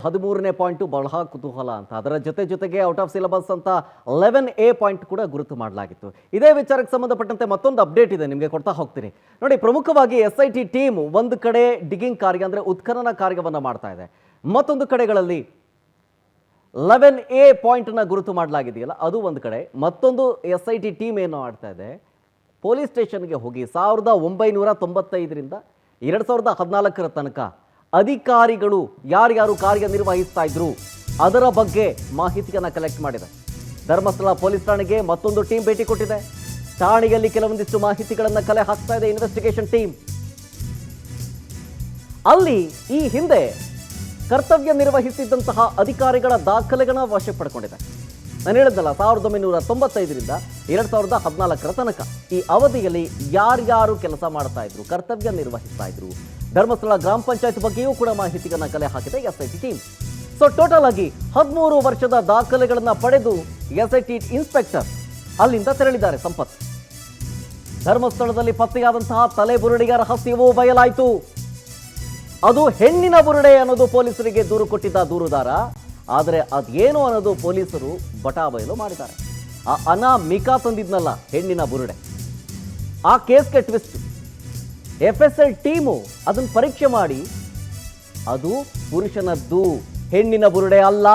13ನೇ point ಬಹಳ ಕುತೂಹಲ ಅಂತ. ಅದರ ಜೊತೆಗೆ ಔಟ್ ಆಫ್ ಸಿಲೆಬಸ್ ಅಂತ 11A ಪಾಯಿಂಟ್ ಕೂಡ ಗುರುತು ಮಾಡಲಾಗಿತ್ತು. ಇದೇ ವಿಚಾರಕ್ಕೆ ಸಂಬಂಧಪಟ್ಟಂತೆ ಮತ್ತೊಂದು ಅಪ್ಡೇಟ್ ಇದೆ, ನಿಮಗೆ ಕೊಡ್ತಾ ಹೋಗ್ತೀನಿ ನೋಡಿ. ಪ್ರಮುಖವಾಗಿ SIT ಟೀಮ್ ಒಂದು ಕಡೆ ಡಿಗ್ಗಿಂಗ್ ಕಾರ್ಯ ಅಂದರೆ ಉತ್ಖನನ ಕಾರ್ಯವನ್ನು ಮಾಡ್ತಾ ಇದೆ, ಮತ್ತೊಂದು ಕಡೆಗಳಲ್ಲಿ 11A ಪಾಯಿಂಟನ್ನು ಗುರುತು ಮಾಡಲಾಗಿದೆಯಲ್ಲ ಅದು ಒಂದು ಕಡೆ. ಮತ್ತೊಂದು SIT ಟೀಮ್ ಏನು ಮಾಡ್ತಾ ಇದೆ, ಪೊಲೀಸ್ ಸ್ಟೇಷನ್ಗೆ ಹೋಗಿ 1995ರಿಂದ 2014ರ ತನಕ ಅಧಿಕಾರಿಗಳು ಯಾರ್ಯಾರು ಕಾರ್ಯನಿರ್ವಹಿಸ್ತಾ ಇದ್ರು ಅದರ ಬಗ್ಗೆ ಮಾಹಿತಿಯನ್ನು ಕಲೆಕ್ಟ್ ಮಾಡಿದೆ. ಧರ್ಮಸ್ಥಳ ಪೊಲೀಸ್ ಠಾಣೆಗೆ ಮತ್ತೊಂದು ಟೀಮ್ ಭೇಟಿ ಕೊಟ್ಟಿದೆ. ಠಾಣೆಯಲ್ಲಿ ಕೆಲವೊಂದಿಷ್ಟು ಮಾಹಿತಿಗಳನ್ನು ಕಲೆ ಹಾಕ್ತಾ ಇದೆ ಇನ್ವೆಸ್ಟಿಗೇಷನ್ ಟೀಮ್. ಅಲ್ಲಿ ಈ ಹಿಂದೆ ಕರ್ತವ್ಯ ನಿರ್ವಹಿಸಿದ್ದಂತಹ ಅಧಿಕಾರಿಗಳ ದಾಖಲೆಗಳನ್ನ ವಶ ಪಡ್ಕೊಂಡಿದೆ. ನಾನು ಹೇಳಿದ್ನಲ್ಲ 1995ರಿಂದ 2014ರ ತನಕ ಈ ಅವಧಿಯಲ್ಲಿ ಯಾರ್ಯಾರು ಕೆಲಸ ಮಾಡ್ತಾ ಇದ್ರು, ಕರ್ತವ್ಯ ನಿರ್ವಹಿಸ್ತಾ ಇದ್ರು, ಧರ್ಮಸ್ಥಳ ಗ್ರಾಮ ಪಂಚಾಯತ್ ಬಗ್ಗೆಯೂ ಕೂಡ ಮಾಹಿತಿಯನ್ನು ಕಲೆ ಹಾಕಿದೆ SIT ಟೀಮ್. ಸೊ ಟೋಟಲ್ ಆಗಿ 13 ವರ್ಷದ ದಾಖಲೆಗಳನ್ನು ಪಡೆದು SIT ಇನ್ಸ್ಪೆಕ್ಟರ್ ಅಲ್ಲಿಂದ ತೆರಳಿದ್ದಾರೆ ಸಂಪತ್. ಧರ್ಮಸ್ಥಳದಲ್ಲಿ ಪತ್ತೆಯಾದಂತಹ ತಲೆಬುರುಡೆಯ ರಹಸ್ಯವೂ ಬಯಲಾಯಿತು. ಅದು ಹೆಣ್ಣಿನ ಬುರುಡೆ ಅನ್ನೋದು ಪೊಲೀಸರಿಗೆ ದೂರು ಕೊಟ್ಟಿದ್ದ ದೂರುದಾರ. ಆದರೆ ಅದೇನು ಅನ್ನೋದು ಪೊಲೀಸರು ಬಟಾಬಯಲು ಮಾಡಿದ್ದಾರೆ. ಆ ಅನಾಮಿಕಾ ತಂದಿದ್ನಲ್ಲ ಹೆಣ್ಣಿನ ಬುರುಡೆ, ಆ ಕೇಸ್ಗೆ ಟ್ವಿಸ್ಟ್. FSL ಟೀಮು ಅದನ್ನು ಪರೀಕ್ಷೆ ಮಾಡಿ ಅದು ಪುರುಷನದ್ದು, ಹೆಣ್ಣಿನ ಬುರುಡೆ ಅಲ್ಲ.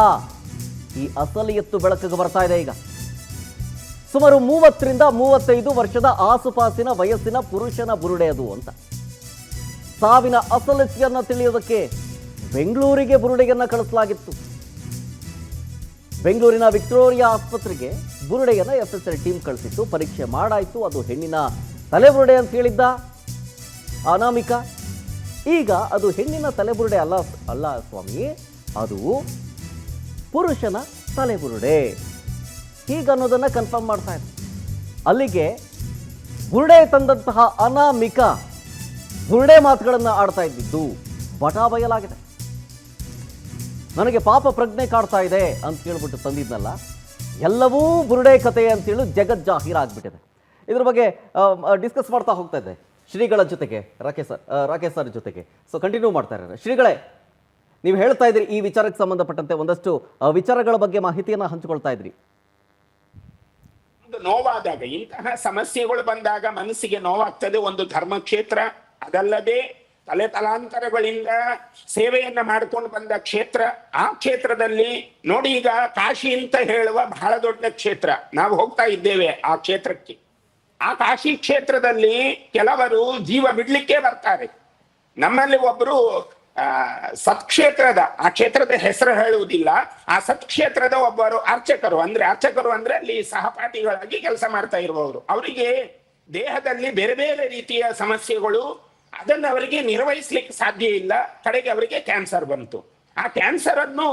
ಈ ಅಸಲಿ ಎತ್ತು ಬೆಳಕಿಗೆ ಬರ್ತಾ ಇದೆ ಈಗ. ಸುಮಾರು 30ರಿಂದ 35 ವರ್ಷದ ಆಸುಪಾಸಿನ ವಯಸ್ಸಿನ ಪುರುಷನ ಬುರುಡೆ ಅದು ಅಂತ. ಸಾವಿನ ಅಸಲಿಯನ್ನು ತಿಳಿಯೋದಕ್ಕೆ ಬೆಂಗಳೂರಿಗೆ ಬುರುಡೆಯನ್ನು ಕಳಿಸಲಾಗಿತ್ತು. ಬೆಂಗಳೂರಿನ ವಿಕ್ಟೋರಿಯಾ ಆಸ್ಪತ್ರೆಗೆ ಬುರುಡೆಯನ್ನು FSL ಟೀಮ್ ಕಳಿಸಿತ್ತು. ಪರೀಕ್ಷೆ ಮಾಡಾಯಿತು, ಅದು ಹೆಣ್ಣಿನ ತಲೆಬುರುಡೆ ಅಂತ ಹೇಳಿದ್ದ ಅನಾಮಿಕಾ. ಈಗ ಅದು ಹೆಣ್ಣಿನ ತಲೆಬುರುಡೆ ಅಲ್ಲ ಸ್ವಾಮಿ, ಅದು ಪುರುಷನ ತಲೆಬುರುಡೆ ಹೀಗನ್ನೋದನ್ನು ಕನ್ಫರ್ಮ್ ಮಾಡ್ತಾ ಇದೆ. ಅಲ್ಲಿಗೆ ಬುರುಡೆ ತಂದಂತಹ ಅನಾಮಿಕಾ ಬುರುಡೆ ಮಾತುಗಳನ್ನು ಆಡ್ತಾ ಇದ್ದಿದ್ದು ಬಟಾ ಬಯಲಾಗಿದೆ. ನನಗೆ ಪಾಪ ಪ್ರಜ್ಞೆ ಕಾಡ್ತಾ ಇದೆ ಅಂತ ಹೇಳ್ಬಿಟ್ಟು ತಂದಿದ್ನಲ್ಲ, ಎಲ್ಲವೂ ಬುರುಡೆ ಕತೆ ಅಂತೇಳಿ ಜಗಜ್ಜಾಹೀರಾಗ್ಬಿಟ್ಟಿದೆ. ಇದ್ರ ಬಗ್ಗೆ ಡಿಸ್ಕಸ್ ಮಾಡ್ತಾ ಹೋಗ್ತಾ ಇದ್ದೆ ಶ್ರೀಗಳ ಜೊತೆಗೆ, ರಾಕೇಶ್ ಸರ್ ಜೊತೆಗೆ. ಸೊ ಕಂಟಿನ್ಯೂ ಮಾಡ್ತಾ ಇದ್ದಾರೆ. ಶ್ರೀಗಳೇ, ನೀವು ಹೇಳ್ತಾ ಇದ್ರಿ ಈ ವಿಚಾರಕ್ಕೆ ಸಂಬಂಧಪಟ್ಟಂತೆ ಒಂದಷ್ಟು ವಿಚಾರಗಳ ಬಗ್ಗೆ ಮಾಹಿತಿಯನ್ನು ಹಂಚಿಕೊಳ್ತಾ ಇದ್ರಿ. ಒಂದು ನೋವಾದಾಗ, ಇಂತಹ ಸಮಸ್ಯೆಗಳು ಬಂದಾಗ ಮನಸ್ಸಿಗೆ ನೋವಾಗ್ತದೆ. ಒಂದು ಧರ್ಮಕ್ಷೇತ್ರ, ಅದಲ್ಲದೆ ತಲಾಂತರಗಳಿಂದ ಸೇವೆಯನ್ನ ಮಾಡ್ಕೊಂಡು ಬಂದ ಕ್ಷೇತ್ರ. ಆ ಕ್ಷೇತ್ರದಲ್ಲಿ ನೋಡಿ, ಈಗ ಕಾಶಿ ಅಂತ ಹೇಳುವ ಬಹಳ ದೊಡ್ಡ ಕ್ಷೇತ್ರ, ನಾವು ಹೋಗ್ತಾ ಇದ್ದೇವೆ ಆ ಕ್ಷೇತ್ರಕ್ಕೆ. ಆ ಕಾಶಿ ಕ್ಷೇತ್ರದಲ್ಲಿ ಕೆಲವರು ಜೀವ ಬಿಡ್ಲಿಕ್ಕೆ ಬರ್ತಾರೆ. ನಮ್ಮಲ್ಲಿ ಒಬ್ರು ಸತ್ಕ್ಷೇತ್ರದ, ಆ ಕ್ಷೇತ್ರದ ಹೆಸರು ಹೇಳುವುದಿಲ್ಲ, ಆ ಸತ್ಕ್ಷೇತ್ರದ ಒಬ್ಬರು ಅರ್ಚಕರು ಅಂದ್ರೆ ಅಲ್ಲಿ ಸಹಪಾಠಿಗಳಾಗಿ ಕೆಲಸ ಮಾಡ್ತಾ ಇರುವವರು. ಅವರಿಗೆ ದೇಹದಲ್ಲಿ ಬೇರೆ ಬೇರೆ ರೀತಿಯ ಸಮಸ್ಯೆಗಳು, ಅದನ್ನು ಅವರಿಗೆ ನಿರ್ವಹಿಸ್ಲಿಕ್ಕೆ ಸಾಧ್ಯ ಇಲ್ಲ. ಕಡೆಗೆ ಅವರಿಗೆ ಕ್ಯಾನ್ಸರ್ ಬಂತು. ಆ ಕ್ಯಾನ್ಸರ್ ಅನ್ನು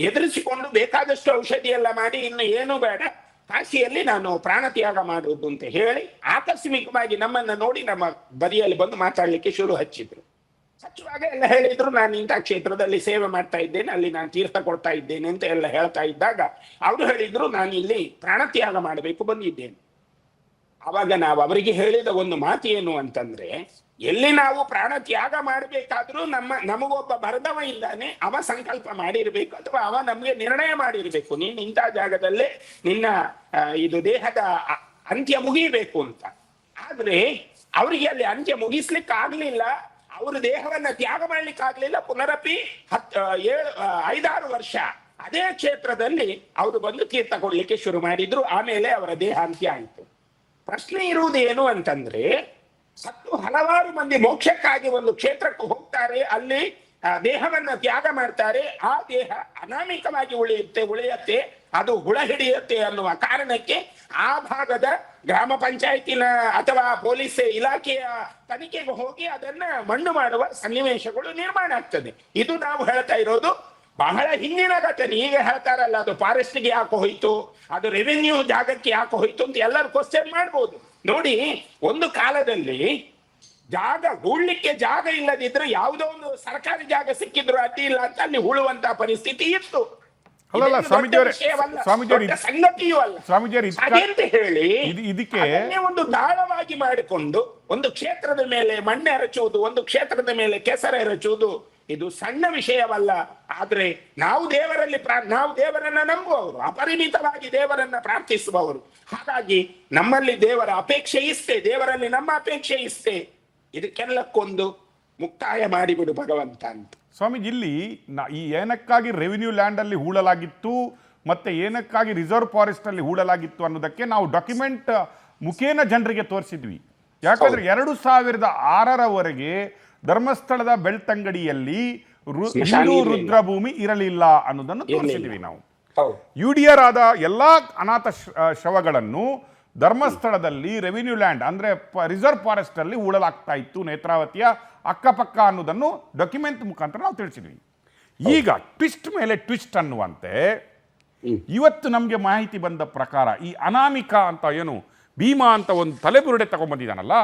ಎದುರಿಸಿಕೊಂಡು ಬೇಕಾದಷ್ಟು ಔಷಧಿ ಎಲ್ಲ ಮಾಡಿ ಇನ್ನು ಏನು ಬೇಡ, ಕಾಶಿಯಲ್ಲಿ ನಾನು ಪ್ರಾಣತ್ಯಾಗ ಮಾಡುವುದು ಅಂತ ಹೇಳಿ ಆಕಸ್ಮಿಕವಾಗಿ ನಮ್ಮನ್ನ ನೋಡಿ ನಮ್ಮ ಬದಿಯಲ್ಲಿ ಬಂದು ಮಾತಾಡ್ಲಿಕ್ಕೆ ಶುರು ಹಚ್ಚಿದ್ರು. ಹಚ್ಚುವಾಗ ಎಲ್ಲ ಹೇಳಿದ್ರು, ನಾನು ಇಂಥ ಕ್ಷೇತ್ರದಲ್ಲಿ ಸೇವೆ ಮಾಡ್ತಾ ಇದ್ದೇನೆ, ಅಲ್ಲಿ ನಾನು ತೀರ್ಥ ಕೊಡ್ತಾ ಇದ್ದೇನೆ ಅಂತ ಎಲ್ಲ ಹೇಳ್ತಾ ಇದ್ದಾಗ ಅವರು ಹೇಳಿದ್ರು, ನಾನು ಇಲ್ಲಿ ಪ್ರಾಣತ್ಯಾಗ ಮಾಡಬೇಕು ಬಂದಿದ್ದೇನೆ. ಅವಾಗ ನಾವು ಅವರಿಗೆ ಹೇಳಿದ ಒಂದು ಮಾತು ಏನು ಅಂತಂದ್ರೆ, ಎಲ್ಲಿ ನಾವು ಪ್ರಾಣ ತ್ಯಾಗ ಮಾಡಬೇಕಾದ್ರೂ ನಮಗೊಬ್ಬ ಬರೆದವ ಇದ್ದಾನೆ, ಅವ ಸಂಕಲ್ಪ ಮಾಡಿರ್ಬೇಕು ಅಥವಾ ಅವ ನಮ್ಗೆ ನಿರ್ಣಯ ಮಾಡಿರ್ಬೇಕು, ನೀನು ಇಂಥ ಜಾಗದಲ್ಲೇ ನಿನ್ನ ಇದು ದೇಹದ ಅಂತ್ಯ ಮುಗಿಬೇಕು ಅಂತ. ಆದ್ರೆ ಅವರಿಗೆ ಅಲ್ಲಿ ಅಂತ್ಯ ಮುಗಿಸ್ಲಿಕ್ಕೆ ಆಗ್ಲಿಲ್ಲ, ಅವರು ದೇಹವನ್ನ ತ್ಯಾಗ ಮಾಡ್ಲಿಕ್ಕೆ ಆಗ್ಲಿಲ್ಲ. ಪುನರಪಿ 5-6 ವರ್ಷ ಅದೇ ಕ್ಷೇತ್ರದಲ್ಲಿ ಅವರು ಬಂದು ತೀರ್ಥ ಕೊಡ್ಲಿಕ್ಕೆ ಶುರು ಮಾಡಿದ್ರು. ಆಮೇಲೆ ಅವರ ದೇಹ ಅಂತ್ಯ ಆಯಿತು. ಪ್ರಶ್ನೆ ಇರುವುದೇನು ಅಂತಂದ್ರೆ, ಸತ್ತು ಹಲವಾರು ಮಂದಿ ಮೋಕ್ಷಕ್ಕಾಗಿ ಒಂದು ಕ್ಷೇತ್ರಕ್ಕೆ ಹೋಗ್ತಾರೆ, ಅಲ್ಲಿ ದೇಹವನ್ನ ತ್ಯಾಗ ಮಾಡ್ತಾರೆ. ಆ ದೇಹ ಅನಾಮಿಕವಾಗಿ ಉಳಿಯುತ್ತೆ, ಅದು ಹುಳ ಹಿಡಿಯುತ್ತೆ ಅನ್ನುವ ಕಾರಣಕ್ಕೆ ಆ ಭಾಗದ ಗ್ರಾಮ ಪಂಚಾಯತಿನ ಅಥವಾ ಪೊಲೀಸ್ ಇಲಾಖೆಯ ತನಿಖೆಗೆ ಹೋಗಿ ಅದನ್ನ ಮಣ್ಣು ಮಾಡುವ ಸನ್ನಿವೇಶಗಳು ನಿರ್ಮಾಣ ಆಗ್ತದೆ. ಇದು ನಾವು ಹೇಳ್ತಾ ಇರೋದು ಬಹಳ ಹಿಂದಿನ ಘಟನೆ. ಈಗ ಹೇಳ್ತಾರಲ್ಲ, ಅದು ಫಾರೆಸ್ಟ್ಗೆ ಯಾಕೆ ಹೋಯ್ತು, ಅದು ರೆವಿನ್ಯೂ ಜಾಗಕ್ಕೆ ಯಾಕೆ ಹೋಯ್ತು ಅಂತ ಎಲ್ಲರೂ ಕ್ವಶನ್ ಮಾಡ್ಬೋದು. ನೋಡಿ, ಒಂದು ಕಾಲದಲ್ಲಿ ಜಾಗ ಹೂಳ್ಲಿಕ್ಕೆ ಜಾಗ ಇಲ್ಲದಿದ್ರೆ ಯಾವುದೋ ಒಂದು ಸರ್ಕಾರಿ ಜಾಗ ಸಿಕ್ಕಿದ್ರು ಅಡ್ಡಿ ಇಲ್ಲ ಅಂತ ಅಲ್ಲಿ ಹೂಳುವಂತ ಪರಿಸ್ಥಿತಿ ಇತ್ತು. ಸಂಗತಿಯೂ ಅಲ್ಲ ಹಾಗೆಂತ ಹೇಳಿ ಇದಕ್ಕೆ ಒಂದು ದಾಳವಾಗಿ ಮಾಡಿಕೊಂಡು ಒಂದು ಕ್ಷೇತ್ರದ ಮೇಲೆ ಮಣ್ಣು ಎರಚುವುದು, ಒಂದು ಕ್ಷೇತ್ರದ ಮೇಲೆ ಕೆಸರು ಎರಚುವುದು ಇದು ಸಣ್ಣ ವಿಷಯವಲ್ಲ. ಆದ್ರೆ ನಾವು ನಾವು ದೇವರನ್ನ ನಂಬುವವರು, ಅಪರಿಮಿತವಾಗಿ ದೇವರನ್ನ ಪ್ರಾರ್ಥಿಸುವವರು. ಹಾಗಾಗಿ ನಮ್ಮಲ್ಲಿ ದೇವರ ಅಪೇಕ್ಷೆ ಇಷ್ಟೇ, ದೇವರಲ್ಲಿ ನಮ್ಮ ಅಪೇಕ್ಷೆ ಇಷ್ಟೇ. ಇದಕ್ಕೆಲ್ಲಕ್ಕೊಂದು ಮುಕ್ತಾಯ ಮಾಡಿಬಿಡು ಭಗವಂತ ಅಂತ. ಸ್ವಾಮೀಜಿ, ಇಲ್ಲಿ ಈ ಏನಕ್ಕಾಗಿ ರೆವಿನ್ಯೂ ಲ್ಯಾಂಡ್ ಅಲ್ಲಿ ಹೂಳಲಾಗಿತ್ತು ಮತ್ತೆ ಏನಕ್ಕಾಗಿ ರಿಸರ್ವ್ ಫಾರೆಸ್ಟ್ ಅಲ್ಲಿ ಹೂಳಲಾಗಿತ್ತು ಅನ್ನೋದಕ್ಕೆ ನಾವು ಡಾಕ್ಯುಮೆಂಟ್ ಮುಖೇನ ಜನರಿಗೆ ತೋರಿಸಿದ್ವಿ. ಯಾಕಂದ್ರೆ 2006ರವರೆಗೆ ಧರ್ಮಸ್ಥಳದ ಬೆಳ್ತಂಗಡಿಯಲ್ಲಿ ಹಿಂದೂ ರುದ್ರಭೂಮಿ ಇರಲಿಲ್ಲ ಅನ್ನೋದನ್ನು ತೋರಿಸಿದ್ವಿ ನಾವು. UDR ಆದ ಎಲ್ಲಾ ಅನಾಥ ಶವಗಳನ್ನು ಧರ್ಮಸ್ಥಳದಲ್ಲಿ ರೆವಿನ್ಯೂ ಲ್ಯಾಂಡ್ ಅಂದ್ರೆ ರಿಸರ್ವ್ ಫಾರೆಸ್ಟ್ ಅಲ್ಲಿ ಹೂಳಲಾಗ್ತಾ ಇತ್ತು, ನೇತ್ರಾವತಿಯ ಅಕ್ಕಪಕ್ಕ ಅನ್ನೋದನ್ನು ಡಾಕ್ಯುಮೆಂಟ್ ಮುಖಾಂತರ ನಾವು ತಿಳಿಸಿದ್ವಿ. ಈಗ ಟ್ವಿಸ್ಟ್ ಮೇಲೆ ಟ್ವಿಸ್ಟ್ ಅನ್ನುವಂತೆ ಇವತ್ತು ನಮಗೆ ಮಾಹಿತಿ ಬಂದ ಪ್ರಕಾರ ಈ ಅನಾಮಿಕ ಅಂತ ಏನು ಭೀಮಾ ಅಂತ ಒಂದು ತಲೆಬುರುಡೆ ತಗೊಂಡ್ಬಂದಿದ್ದಾನಲ್ಲ,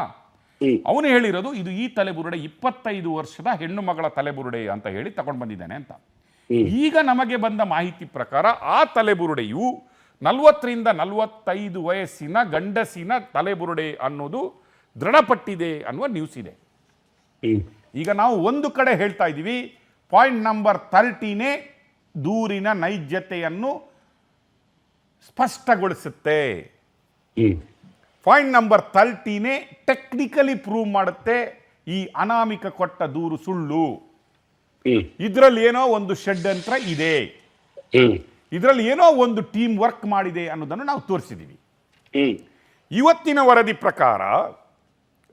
ಅವನು ಹೇಳಿರೋದು ಇದು ಈ ತಲೆಬುರುಡೆ 25 ವರ್ಷದ ಹೆಣ್ಣು ಮಗಳ ತಲೆಬುರುಡೆ ಅಂತ ಹೇಳಿ ತಗೊಂಡು ಬಂದಿದ್ದಾನೆ ಅಂತ. ಈಗ ನಮಗೆ ಬಂದ ಮಾಹಿತಿ ಪ್ರಕಾರ ಆ ತಲೆಬುರುಡೆಯು 40ರಿಂದ 45 ವಯಸ್ಸಿನ ಗಂಡಸಿನ ತಲೆಬುರುಡೆ ಅನ್ನೋದು ದೃಢಪಟ್ಟಿದೆ ಅನ್ನುವ ನ್ಯೂಸ್ ಇದೆ. ಈಗ ನಾವು ಒಂದು ಕಡೆ ಹೇಳ್ತಾ ಇದ್ದೀವಿ, ಪಾಯಿಂಟ್ ನಂಬರ್ 30ನೇ ದೂರಿನ ನೈಜತೆಯನ್ನು ಸ್ಪಷ್ಟಗೊಳಿಸುತ್ತೆ. ಪಾಯಿಂಟ್ ನಂಬರ್ 30ನೇ ಟೆಕ್ನಿಕಲಿ ಪ್ರೂವ್ ಮಾಡುತ್ತೆ ಈ ಅನಾಮಿಕ ಕೊಟ್ಟ ದೂರು ಸುಳ್ಳು. ಇದರಲ್ಲಿ ಏನೋ ಒಂದು ಷಡ್ಯಂತ್ರ ಇದೆ, ಇದರಲ್ಲಿ ಏನೋ ಒಂದು ಟೀಮ್ ವರ್ಕ್ ಮಾಡಿದೆ ಅನ್ನೋದನ್ನು ನಾವು ತೋರಿಸಿದ್ದೀವಿ. ಇವತ್ತಿನ ವರದಿ ಪ್ರಕಾರ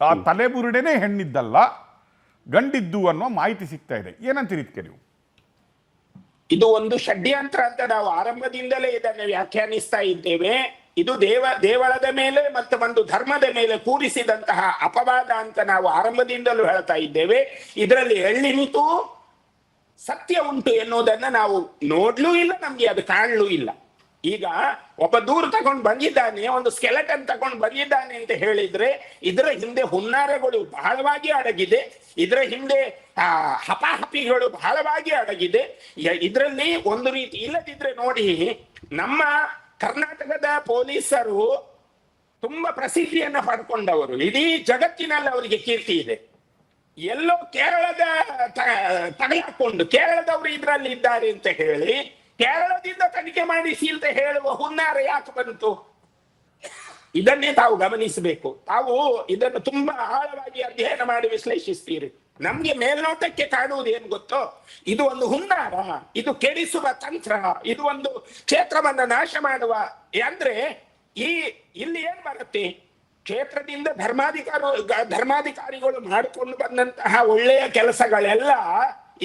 ಆ ತಲೆಬುರುಡೆನೇ ಹೆಣ್ಣಿದ್ದಲ್ಲ, ಗಂಡಿದ್ದು ಅನ್ನೋ ಮಾಹಿತಿ ಸಿಗ್ತಾ ಇದೆ. ಏನಂತೀರಿ ಇದಕ್ಕೆ ನೀವು? ಇದು ಒಂದು ಷಡ್ಯಂತ್ರ ಅಂತ ನಾವು ಆರಂಭದಿಂದಲೇ ಇದನ್ನು ವ್ಯಾಖ್ಯಾನಿಸ್ತಾ ಇದ್ದೇವೆ. ಇದು ದೇವಳದ ಮೇಲೆ ಮತ್ತು ಒಂದು ಧರ್ಮದ ಮೇಲೆ ಕೂರಿಸಿದಂತಹ ಅಪವಾದ ಅಂತ ನಾವು ಆರಂಭದಿಂದಲೂ ಹೇಳ್ತಾ ಇದ್ದೇವೆ. ಇದರಲ್ಲಿ ಎಳ್ಳಿನಿತು ಸತ್ಯ ಉಂಟು ಎನ್ನುವುದನ್ನ ನಾವು ನೋಡ್ಲೂ ಇಲ್ಲ, ನಮ್ಗೆ ಅದು ಕಾಣಲೂ ಇಲ್ಲ. ಈಗ ಒಬ್ಬ ದೂರು ತಗೊಂಡು ಬಂದಿದ್ದಾನೆ, ಒಂದು ಸ್ಕೆಲೆಟನ್ ತಗೊಂಡು ಬಂದಿದ್ದಾನೆ ಅಂತ ಹೇಳಿದ್ರೆ ಇದರ ಹಿಂದೆ ಹುನ್ನಾರಗಳು ಬಹಳವಾಗಿ ಅಡಗಿದೆ, ಇದರ ಹಿಂದೆ ಹಪಾಹಪಿಗಳು ಬಹಳವಾಗಿ ಅಡಗಿದೆ. ಇದರಲ್ಲಿ ಒಂದು ರೀತಿ ಇಲ್ಲದಿದ್ರೆ ನೋಡಿ, ನಮ್ಮ ಕರ್ನಾಟಕದ ಪೊಲೀಸರು ತುಂಬಾ ಪ್ರಸಿದ್ಧಿಯನ್ನ ಪಡ್ಕೊಂಡವರು, ಇಡೀ ಜಗತ್ತಿನಲ್ಲಿ ಅವರಿಗೆ ಕೀರ್ತಿ ಇದೆ. ಎಲ್ಲೋ ಕೇರಳದ ತಗಲಾಕೊಂಡು ಕೇರಳದವರು ಇದರಲ್ಲಿ ಇದ್ದಾರೆ ಅಂತ ಹೇಳಿ ಕೇರಳದಿಂದ ತನಿಖೆ ಮಾಡಿಸಿ ಅಂತ ಹೇಳುವ ಹುನ್ನಾರ ಯಾಕೆ ಬಂತು? ಇದನ್ನೇ ತಾವು ಗಮನಿಸಬೇಕು. ತಾವು ಇದನ್ನು ತುಂಬಾ ಆಳವಾಗಿ ಅಧ್ಯಯನ ಮಾಡಿ ವಿಶ್ಲೇಷಿಸ್ತೀರಿ. ನಮ್ಗೆ ಮೇಲ್ನೋಟಕ್ಕೆ ಕಾಣುವುದು ಏನ್ ಗೊತ್ತೋ, ಇದು ಒಂದು ಹುನ್ನಾರ, ಇದು ಕೆಡಿಸುವ ತಂತ್ರ, ಇದು ಒಂದು ಕ್ಷೇತ್ರವನ್ನ ನಾಶ ಮಾಡುವ. ಅಂದ್ರೆ ಇಲ್ಲಿ ಏನ್ ಬರುತ್ತೆ, ಕ್ಷೇತ್ರದಿಂದ ಧರ್ಮಾಧಿಕಾರಿಗಳು ಮಾಡಿಕೊಂಡು ಬಂದಂತಹ ಒಳ್ಳೆಯ ಕೆಲಸಗಳೆಲ್ಲ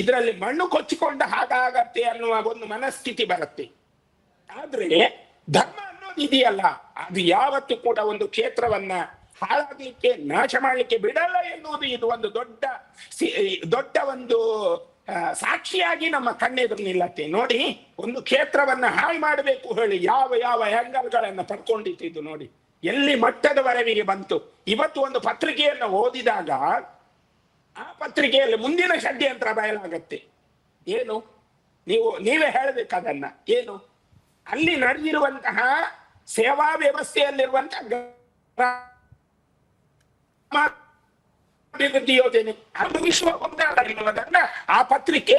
ಇದರಲ್ಲಿ ಮಣ್ಣು ಕೊಚ್ಚಿಕೊಂಡ ಹಾಗಾಗತ್ತೆ ಅನ್ನುವ ಒಂದು ಮನಸ್ಥಿತಿ ಬರುತ್ತೆ. ಆದ್ರೆ ಧರ್ಮ ಅನ್ನೋದು ಇದೆಯಲ್ಲ, ಅದು ಯಾವತ್ತೂ ಕೂಡ ಒಂದು ಕ್ಷೇತ್ರವನ್ನ ಹಾಳಾಗ್ಲಿಕ್ಕೆ, ನಾಶ ಮಾಡ್ಲಿಕ್ಕೆ ಬಿಡಲ್ಲ ಎನ್ನುವುದು ಇದು ಒಂದು ದೊಡ್ಡ ಒಂದು ಸಾಕ್ಷಿಯಾಗಿ ನಮ್ಮ ಕಣ್ಣೆದುರು ನಿಲ್ಲತ್ತೆ. ನೋಡಿ, ಒಂದು ಕ್ಷೇತ್ರವನ್ನ ಹಾಳು ಮಾಡಬೇಕು ಹೇಳಿ ಯಾವ ಆಂಗಲ್ಗಳನ್ನ ಪಡ್ಕೊಂಡಿದ್ದು ನೋಡಿ, ಎಲ್ಲಿ ಮಟ್ಟದವರೆಗೆ ಬಂತು. ಇವತ್ತು ಒಂದು ಪತ್ರಿಕೆಯನ್ನು ಓದಿದಾಗ ಆ ಪತ್ರಿಕೆಯಲ್ಲಿ ಮುಂದಿನ ಷಡ್ಯಂತ್ರ ಬಯಲಾಗತ್ತೆ. ಏನು ನೀವೇ ಹೇಳಬೇಕದನ್ನ. ಏನು ಅಲ್ಲಿ ನಡೆದಿರುವಂತಹ ಸೇವಾ ವ್ಯವಸ್ಥೆಯಲ್ಲಿರುವಂತಹ ಅಭಿವೃದ್ಧಿ ಯೋಜನೆ ಅದು ವಿಶ್ವ ಎನ್ನುವುದನ್ನ ಆ ಪತ್ರಿಕೆ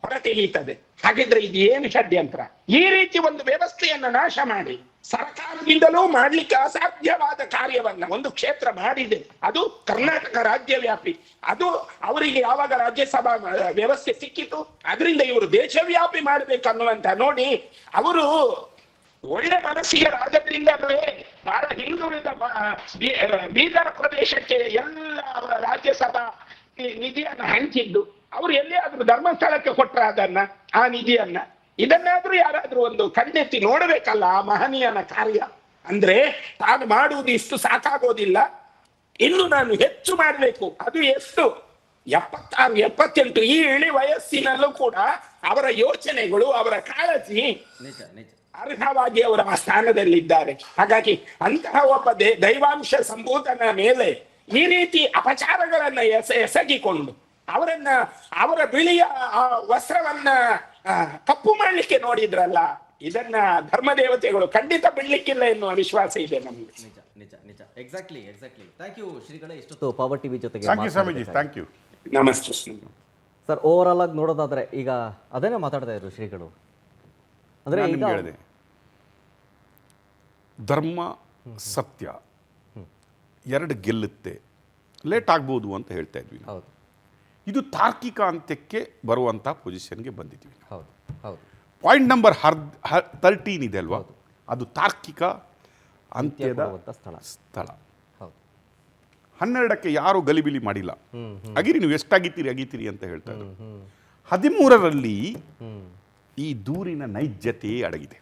ಹೊರತೆಗೆಯುತ್ತದೆ. ಹಾಗಿದ್ರೆ ಇದು ಏನು ಷಡ್ಯಂತ್ರ? ಈ ರೀತಿ ಒಂದು ವ್ಯವಸ್ಥೆಯನ್ನ ನಾಶ ಮಾಡಿ ಸರ್ಕಾರದಿಂದಲೂ ಮಾಡ್ಲಿಕ್ಕೆ ಅಸಾಧ್ಯವಾದ ಕಾರ್ಯವನ್ನ ಒಂದು ಕ್ಷೇತ್ರ ಮಾಡಿದೆ. ಅದು ಕರ್ನಾಟಕ ರಾಜ್ಯ ವ್ಯಾಪಿ. ಅದು ಅವರಿಗೆ ಯಾವಾಗ ರಾಜ್ಯಸಭಾ ವ್ಯವಸ್ಥೆ ಸಿಕ್ಕಿತು, ಅದರಿಂದ ಇವರು ದೇಶವ್ಯಾಪಿ ಮಾಡ್ಬೇಕನ್ನುವಂತ ನೋಡಿ, ಅವರು ಒಳ್ಳೆ ಮನಸ್ಸಿಗರಾದ್ರಿಂದಲೇ ಬಹಳ ಹಿಂದುಳಿದ ಬೀದರ್ ಪ್ರದೇಶಕ್ಕೆ ಎಲ್ಲ ರಾಜ್ಯಸಭಾ ನಿಧಿಯನ್ನ ಹಂಚಿದ್ದು. ಅವರು ಎಲ್ಲಿಯಾದ್ರೂ ಧರ್ಮಸ್ಥಳಕ್ಕೆ ಕೊಟ್ರ ಅದನ್ನ, ಆ ನಿಧಿಯನ್ನ? ಇದನ್ನಾದ್ರೂ ಯಾರಾದ್ರೂ ಒಂದು ಕಣ್ಣೆತ್ತಿ ನೋಡಬೇಕಲ್ಲ ಆ ಮಹನೀಯನ ಕಾರ್ಯ. ಅಂದ್ರೆ ತಾನು ಮಾಡುವುದು ಇಷ್ಟು ಸಾಕಾಗೋದಿಲ್ಲ, ಇನ್ನು ನಾನು ಹೆಚ್ಚು ಮಾಡಬೇಕು. ಅದು ಎಷ್ಟು? 76, 78 ಈ ಇಳಿ ವಯಸ್ಸಿನಲ್ಲೂ ಕೂಡ ಅವರ ಯೋಚನೆಗಳು, ಅವರ ಕಾಳಜಿ ಅರ್ಹವಾಗಿ ಅವರ ಆ ಸ್ಥಾನದಲ್ಲಿದ್ದಾರೆ. ಹಾಗಾಗಿ ಅಂತಹ ಒಬ್ಬ ದೈವಾಂಶ ಸಂಭೂತನ ಮೇಲೆ ಈ ರೀತಿ ಅಪಚಾರಗಳನ್ನ ಎಸಗಿಕೊಂಡು ಅವರ ಬಿಳಿಯ ವಸ್ತ್ರವನ್ನ ಕಪ್ಪು ಮಾಡ್ಲಿಕ್ಕೆ ನೋಡಿದ್ರಲ್ಲ, ಇದನ್ನ ಧರ್ಮದೇವತೆಗಳು ಖಂಡಿತ ಬಿಡ್ಲಿಕ್ಕಿಲ್ಲ ಎನ್ನುವ ವಿಶ್ವಾಸ ಇದೆ ನಮ್ಗೆ. ನಿಜ ಎಕ್ಸಾಕ್ಟ್ಲಿ. ಥ್ಯಾಂಕ್ ಯು ಶ್ರೀಗಳೇ, ಇಷ್ಟೊತ್ತು ಪವರ್ ಟಿವಿ ಜೊತೆಗೆ. ಥ್ಯಾಂಕ್ ಯು ಸ್ವಾಮೀಜಿ, ಥ್ಯಾಂಕ್ ಯು, ನಮಸ್ತೆ. ಸರ್ ಓವರ್ ಆಲ್ ಆಗಿ ನೋಡೋದಾದ್ರೆ ಈಗ ಅದೇನೇ ಮಾತಾಡ್ತಾ ಇದ್ರು ಶ್ರೀಗಳು ಅಂದ್ರೆ ನಾನು ಈಗ ನಿಮ್ಗೆ ಹೇಳಿದೆ ಧರ್ಮ ಸತ್ಯ ಎರಡು ಗೆಲ್ಲುತ್ತೆ, ಲೇಟ್ ಆಗ್ಬೋದು ಅಂತ ಹೇಳ್ತಾ ಇದ್ವಿ ನಾವು. ಹೌದು ಇದು ತಾರ್ಕಿಕ ಅಂತ್ಯಕ್ಕೆ ಬರುವಂಥ ಪೊಸಿಷನ್ಗೆ ಬಂದಿದ್ವಿ. ಹೌದು ಹೌದು ಪಾಯಿಂಟ್ ನಂಬರ್ 13 ಇದೆ ಅಲ್ವಾ, ಅದು ತಾರ್ಕಿಕ ಅಂತ್ಯದ ಕೊಡುವಂಥ ಸ್ಥಳ. ಹೌದು 12ಕ್ಕೆ ಯಾರು ಗಲಿಬಿಲಿ ಮಾಡಿಲ್ಲ. ಅಗಿರಿ, ನೀವು ಎಷ್ಟಾಗಿತ್ತೀರಿ ಅಗಿತೀರಿ ಅಂತ ಹೇಳ್ತಾ ಇದ್ರು. 13ರಲ್ಲಿ ಈ ದೂರಿನ ನೈಜತೆ ಅಡಗಿದೆ,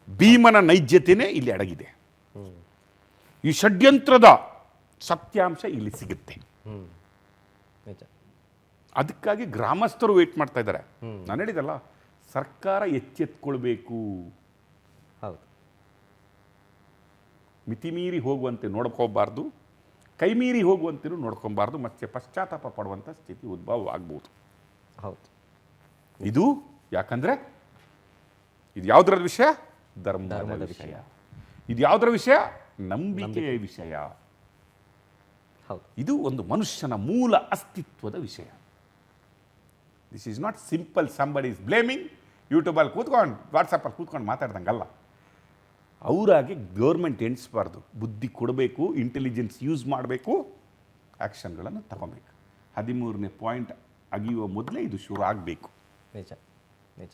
ಭೀಮನ ನೈಜತೆನೇ ಇಲ್ಲಿ ಅಡಗಿದೆ. ಈ ಷಡ್ಯಂತ್ರದ ಸತ್ಯಾಂಶ ಇಲ್ಲಿ ಸಿಗುತ್ತೆ. ನಿಜ. ಅದಕ್ಕಾಗಿ ಗ್ರಾಮಸ್ಥರು ವೇಟ್ ಮಾಡ್ತಾ ಇದ್ದಾರೆ. ನಾನು ಹೇಳಿದಲ್ಲ, ಸರ್ಕಾರ ಎಚ್ಚೆತ್ಕೊಳ್ಬೇಕು, ಹೌದು ಮಿತಿಮೀರಿ ಹೋಗುವಂತೆ ನೋಡ್ಕೋಬಾರ್ದು, ಕೈಮೀರಿ ಹೋಗುವಂತೆಯೂ ನೋಡ್ಕೊಬಾರ್ದು, ಮತ್ತೆ ಪಶ್ಚಾತ್ತಾಪ ಪಡುವಂಥ ಸ್ಥಿತಿ ಉದ್ಭವ ಆಗ್ಬೋದು. ಹೌದು ಇದು ಯಾಕಂದ್ರೆ ಇದು ಯಾವುದರ ವಿಷಯ? ಧರ್ಮದ ವಿಷಯ. ಇದು ಯಾವುದರ ವಿಷಯ? ನಂಬಿಕೆಯ ವಿಷಯ. ಹೌದು ಇದು ಒಂದು ಮನುಷ್ಯನ ಮೂಲ ಅಸ್ತಿತ್ವದ ವಿಷಯ. This is not simple somebody is blaming, ಯೂಟ್ಯೂಬಲ್ಲಿ ಕೂತ್ಕೊಂಡು ವಾಟ್ಸಪ್ಪಲ್ಲಿ ಕೂತ್ಕೊಂಡು ಮಾತಾಡ್ದಂಗಲ್ಲ. ಅವರಾಗಿ ಗೌರ್ಮೆಂಟ್ ಎಣಿಸ್ಬಾರ್ದು, ಬುದ್ಧಿ ಕೊಡಬೇಕು, ಇಂಟೆಲಿಜೆನ್ಸ್ ಯೂಸ್ ಮಾಡಬೇಕು, ಆ್ಯಕ್ಷನ್ಗಳನ್ನು ತಗೋಬೇಕು. 13ನೇ ಪಾಯಿಂಟ್ ಅಗಿಯುವ ಮೊದಲೇ ಇದು ಶುರು ಆಗಬೇಕು. ನಿಜ ನಿಜ.